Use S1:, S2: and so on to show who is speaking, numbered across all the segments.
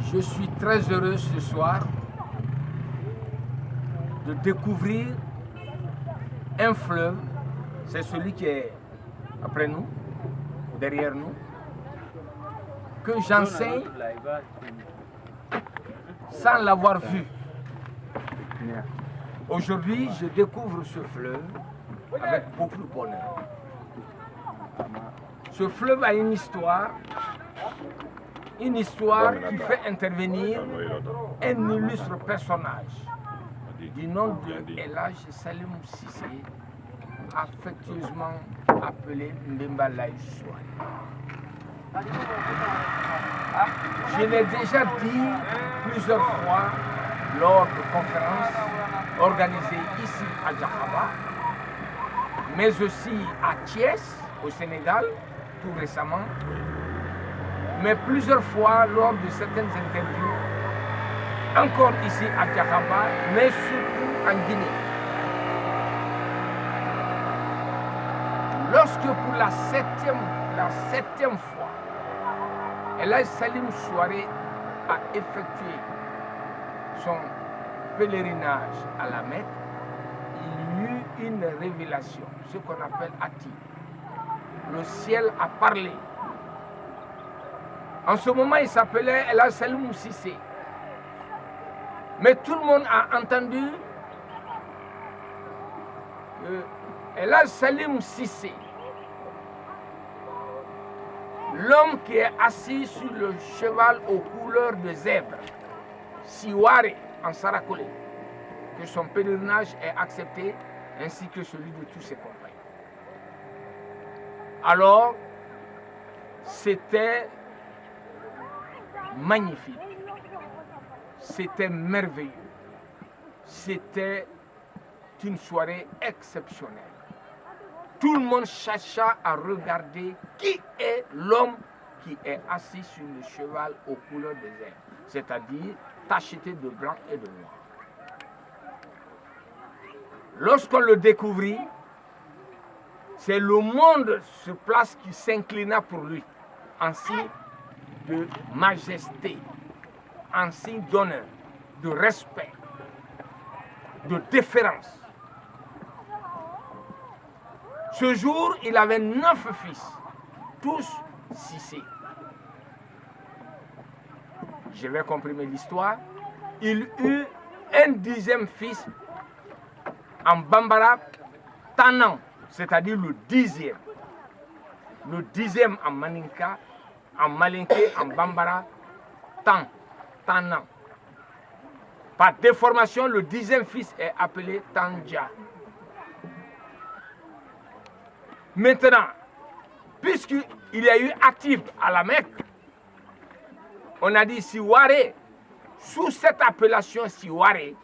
S1: Je suis très heureux ce soir de découvrir un fleuve, c'est celui qui est après nous, derrière nous, que j'enseigne sans l'avoir vu. Aujourd'hui, je découvre ce fleuve avec beaucoup de bonheur. Ce fleuve a une histoire qui fait intervenir un illustre personnage du nom de El Hadj Salim Cissé, affectueusement appelé Mbemba Laye Souare. Je l'ai déjà dit plusieurs fois lors de conférences organisées ici à Djakaba, mais aussi à Thiès, au Sénégal, tout récemment, mais plusieurs fois lors de certaines interviews, encore ici à Djakaba, mais surtout en Guinée. Lorsque pour la septième fois, El Hadj Salim Souare a effectué son pèlerinage à la Mecque, il y eut une révélation, ce qu'on appelle Ati. Le ciel a parlé. En ce moment, il s'appelait El Hadj Salim Cissé. Mais tout le monde a entendu que El Hadj Salim Cissé, l'homme qui est assis sur le cheval aux couleurs de zèbre, Siware en Sarakolé, que son pèlerinage est accepté, ainsi que celui de tous ses compagnons. Alors, c'était magnifique, c'était merveilleux, c'était une soirée exceptionnelle. Tout le monde chercha à regarder qui est l'homme qui est assis sur le cheval aux couleurs des airs, c'est-à-dire tacheté de blanc et de noir. Lorsqu'on le découvrit, c'est le monde sur place qui s'inclina pour lui, en signe de majesté, en signe d'honneur, de respect, de déférence. Ce jour, il avait 9 fils, tous Cissé. Je vais comprimer l'histoire. Il eut un 10e fils en Bambara, Tanan, c'est-à-dire le 10e. Le 10e en Maninka, en Malinké, en Bambara, Tanan. Par déformation, le 10e fils est appelé Tandja. Maintenant, puisqu'il y a eu actif à la Mecque, on a dit Siware, sous cette appellation Siware,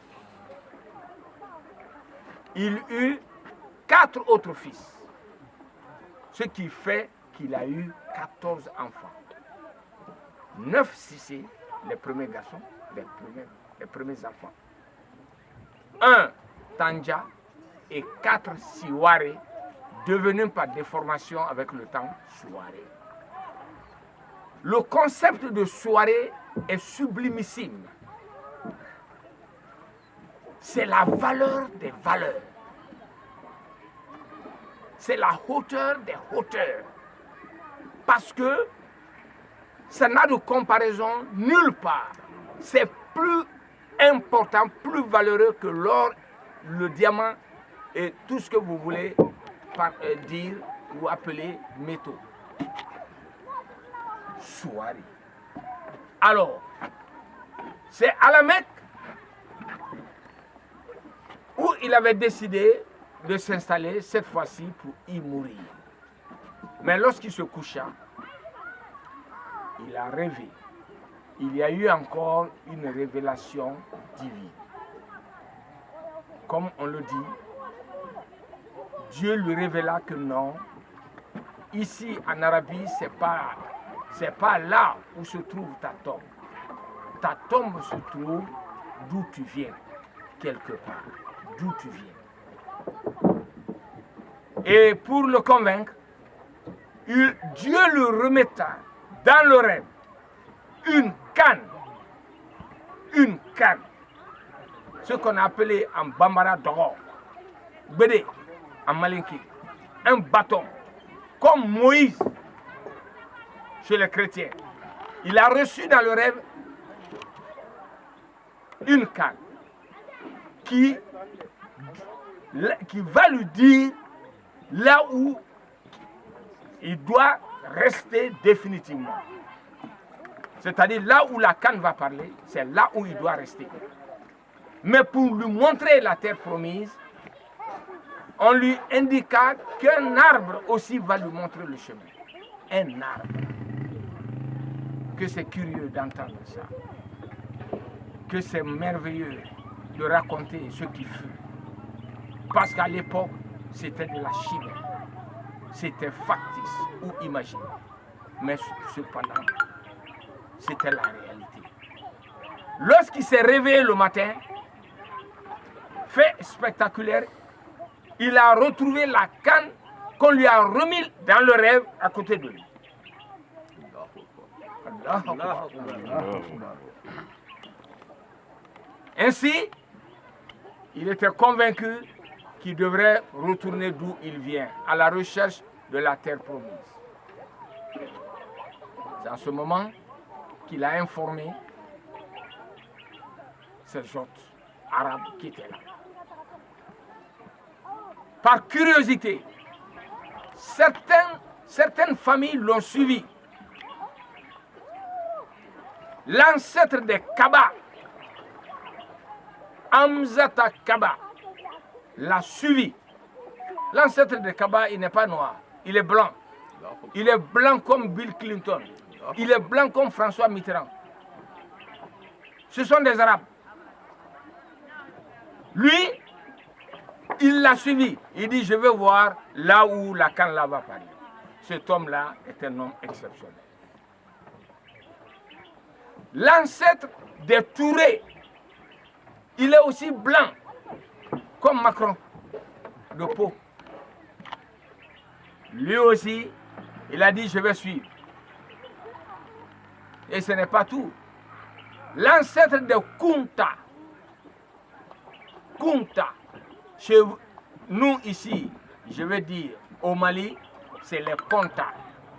S1: il eut 4 autres fils, ce qui fait qu'il a eu 14 enfants. 9 Cissé, les premiers garçons, les premiers enfants. 1 Tandja et 4 Siware, devenus par déformation avec le temps Souare. Le concept de Souare est sublimissime. C'est la valeur des valeurs. C'est la hauteur des hauteurs. Parce que ça n'a de comparaison nulle part. C'est plus important, plus valeureux que l'or, le diamant et tout ce que vous voulez dire ou appeler métaux. Souare. Alors, c'est à la Mecque où il avait décidé de s'installer cette fois-ci pour y mourir. Mais lorsqu'il se coucha, il a rêvé. Il y a eu encore une révélation divine. Comme on le dit, Dieu lui révéla que non, ici en Arabie, c'est pas là où se trouve ta tombe. Ta tombe se trouve d'où tu viens, quelque part, d'où tu viens. Et pour le convaincre, Dieu lui remetta dans le rêve une canne canne, ce qu'on a appelé en Bambara Doro, Bédé, en Malinki, un bâton, comme Moïse chez les chrétiens. Il a reçu dans le rêve une canne qui va lui dire là où il doit rester définitivement. C'est-à-dire là où la canne va parler, c'est là où il doit rester. Mais pour lui montrer la terre promise, on lui indiqua qu'un arbre aussi va lui montrer le chemin. Un arbre. Que c'est curieux d'entendre ça. Que c'est merveilleux de raconter ce qui fut. Parce qu'à l'époque, c'était de la chimère. C'était factice ou imaginaire. Mais cependant, c'était la réalité. Lorsqu'il s'est réveillé le matin, fait spectaculaire, il a retrouvé la canne qu'on lui a remise dans le rêve à côté de lui. Ainsi, il était convaincu qu'il devrait retourner d'où il vient, à la recherche de la terre promise. C'est en ce moment qu'il a informé ces hôtes arabes qui étaient là. Par curiosité, certaines familles l'ont suivi. L'ancêtre des Kaba, Hamzata Kaba, l'a suivi. L'ancêtre des Kaba, il n'est pas noir, il est blanc. Il est blanc comme Bill Clinton. Il est blanc comme François Mitterrand. Ce sont des Arabes. Lui, il l'a suivi. Il dit, je vais voir là où la canne là va parler. Cet homme-là est un homme exceptionnel. L'ancêtre des Touré, il est aussi blanc, comme Macron, de peau. Lui aussi, il a dit, je vais suivre. Et ce n'est pas tout. L'ancêtre de Kunta, chez nous ici, je veux dire, au Mali, c'est les Konta.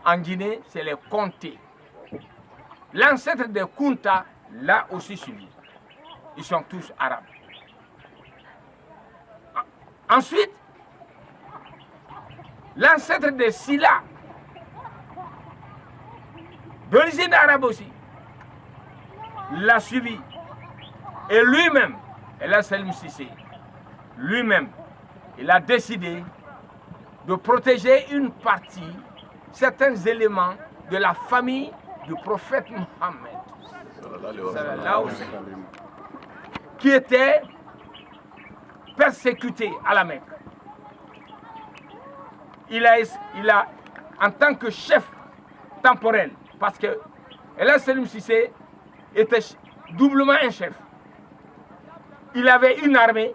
S1: En Guinée, c'est les Konté. L'ancêtre de Kunta l'a aussi suivi. Ils sont tous arabes. Ensuite, l'ancêtre de Silla, d'origine arabe aussi, l'a suivi. Et lui-même, El Salim Cissé, lui-même, il a décidé de protéger une partie, certains éléments de la famille du prophète Mohammed, qui était persécuté à la Mecque. Il a, en tant que chef temporel, parce que El Salim Cissé était doublement un chef. Il avait une armée.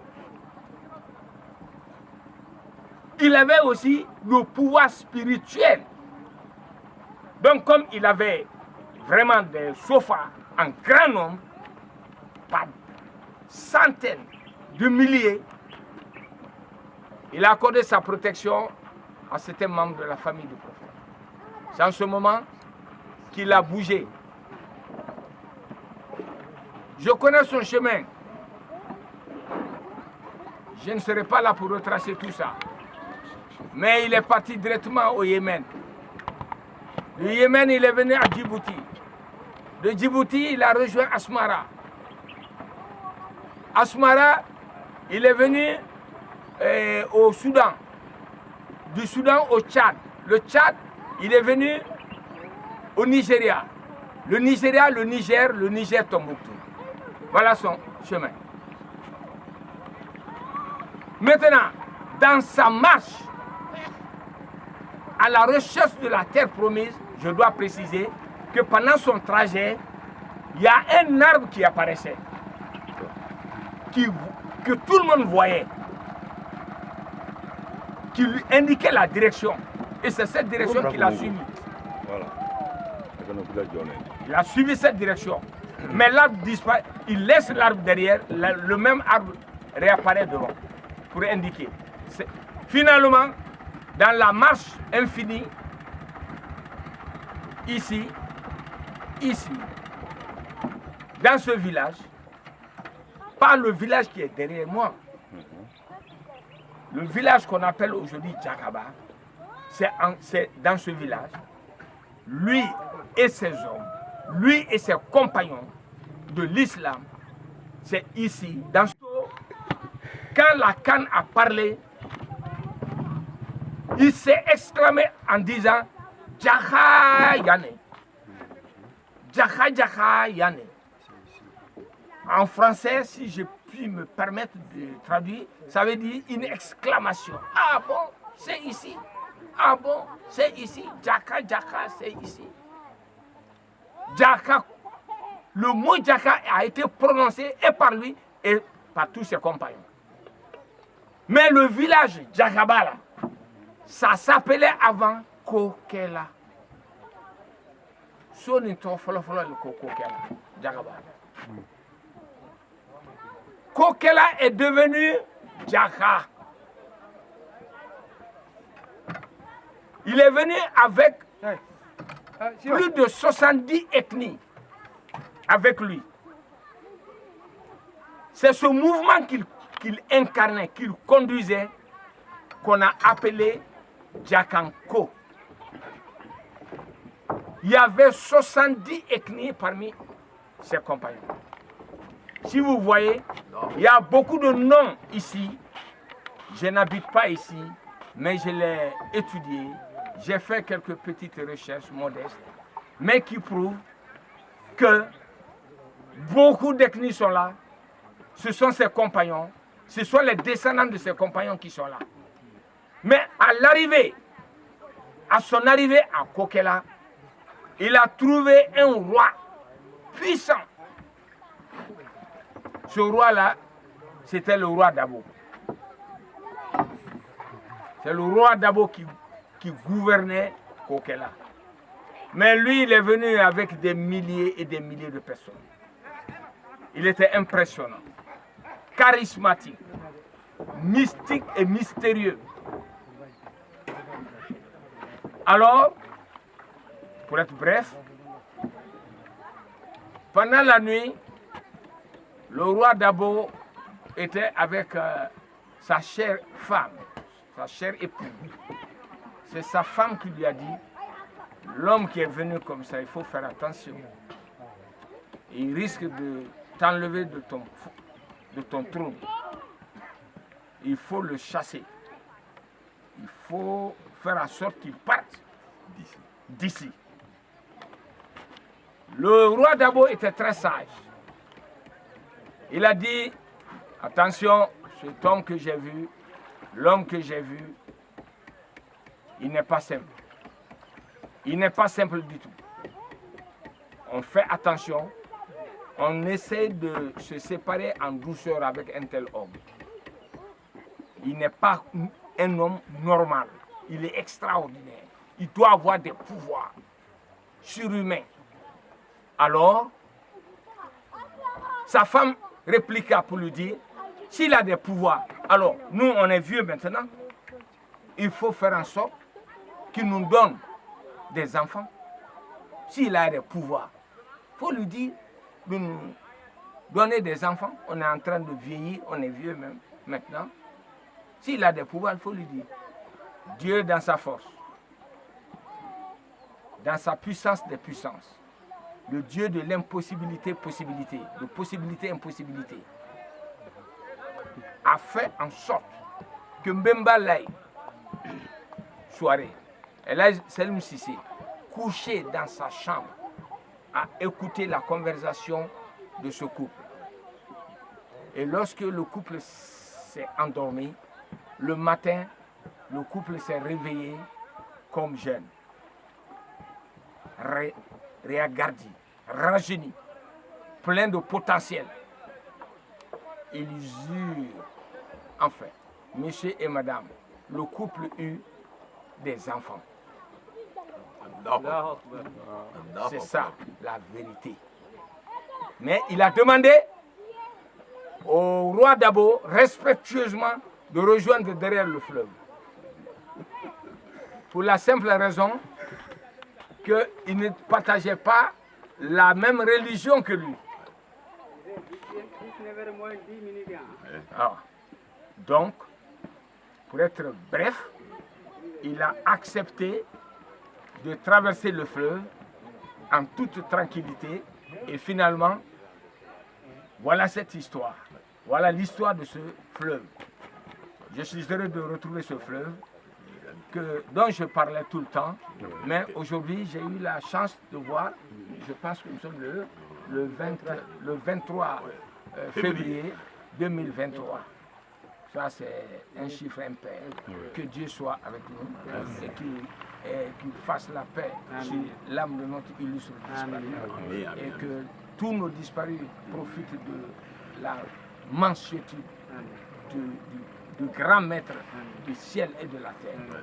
S1: Il avait aussi le pouvoir spirituel. Donc comme il avait vraiment des sofas en grand nombre, par centaines de milliers, il a accordé sa protection à certains membres de la famille du prophète. C'est en ce moment qu'il a bougé. Je connais son chemin. Je ne serai pas là pour retracer tout ça. Mais il est parti directement au Yémen. Du Yémen, il est venu à Djibouti. De Djibouti, il a rejoint Asmara. Asmara, il est venu au Soudan. Du Soudan au Tchad. Le Tchad, il est venu au Nigeria. Le Nigeria, le Niger, Tombouctou. Voilà son chemin. Maintenant, dans sa marche à la recherche de la terre promise, je dois préciser que pendant son trajet, il y a un arbre qui apparaissait, que tout le monde voyait, qui lui indiquait la direction. Et c'est cette direction qu'il a suivie. Voilà. Il a suivi cette direction. Mais l'arbre disparaît, il laisse l'arbre derrière, le même arbre réapparaît devant pour indiquer. Finalement, dans la marche infinie, ici, dans ce village, pas le village qui est derrière moi, le village qu'on appelle aujourd'hui Djakaba, c'est dans ce village, lui et ses hommes, lui et ses compagnons de l'islam, c'est ici, dans ce... Quand la Khan a parlé, il s'est exclamé en disant Djakha Yane. Djakha Djakha Yane. En français, si je puis me permettre de traduire, ça veut dire une exclamation. Ah bon, c'est ici. Ah bon, c'est ici. Djakha Djakha, c'est ici. Djakha, le mot Djakha a été prononcé et par lui et par tous ses compagnons. Mais le village Djakaba, ça s'appelait avant Kokela. Sonito folofolo le Kokela, Djakaba. Kokela est devenu Djakha. Il est venu avec plus de 70 ethnies avec lui. C'est ce mouvement qu'il incarnait, qu'il conduisait, qu'on a appelé Djakanko. Il y avait 70 ethnies parmi ses compagnons. Si vous voyez, il y a beaucoup de noms ici. Je n'habite pas ici, mais je l'ai étudié. J'ai fait quelques petites recherches modestes, mais qui prouvent que beaucoup d'ethnies sont là. Ce sont ses compagnons. Ce sont les descendants de ses compagnons qui sont là. Mais à son arrivée à Kokela, il a trouvé un roi puissant. Ce roi-là, c'était le roi Dabo. C'est le roi Dabo qui gouvernait Kokela. Mais lui, il est venu avec des milliers et des milliers de personnes. Il était impressionnant, charismatique, mystique et mystérieux. Alors, pour être bref, pendant la nuit, le roi Dabo était avec sa chère femme, sa chère épouse. C'est sa femme qui lui a dit, l'homme qui est venu comme ça, il faut faire attention. Il risque de t'enlever de ton trône. Il faut le chasser. Il faut faire en sorte qu'il parte d'ici. Le roi Dabo était très sage. Il a dit, attention, cet homme que j'ai vu, l'homme que j'ai vu, il n'est pas simple. Il n'est pas simple du tout. On fait attention, on essaie de se séparer en douceur avec un tel homme. Il n'est pas un homme normal, il est extraordinaire. Il doit avoir des pouvoirs surhumains. Alors, sa femme répliqua pour lui dire, s'il a des pouvoirs, alors nous on est vieux maintenant, il faut faire en sorte qu'il nous donne des enfants. S'il a des pouvoirs, il faut lui dire de nous donner des enfants. On est en train de vieillir, on est vieux même maintenant. S'il a des pouvoirs, il faut lui dire. Dieu dans sa force, dans sa puissance des puissances, le Dieu de l'impossibilité, possibilité, de possibilité, impossibilité, a fait en sorte que Mbemba Laye, soirée, Elhadji Selim Cissé, couché dans sa chambre, a écouté la conversation de ce couple. Et lorsque le couple s'est endormi, le matin, le couple s'est réveillé comme jeune. Réagardi, rajeuni, plein de potentiel. Ils eurent, enfin, monsieur et madame, le couple eut des enfants. C'est ça la vérité. Mais il a demandé au roi Dabo, respectueusement, de rejoindre derrière le fleuve. Pour la simple raison qu'il ne partageait pas la même religion que lui. Donc, pour être bref, il a accepté de traverser le fleuve en toute tranquillité et finalement, voilà cette histoire. Voilà l'histoire de ce fleuve. Je suis heureux de retrouver ce fleuve dont je parlais tout le temps, mais aujourd'hui j'ai eu la chance de voir, je pense que nous sommes le 23 février 2023. Ça c'est un chiffre impair. Que Dieu soit avec nous et qu'il fasse la paix sur l'âme de notre illustre disparu et que tous nos disparus profitent de la mansuétude du grand maître du ciel et de la terre.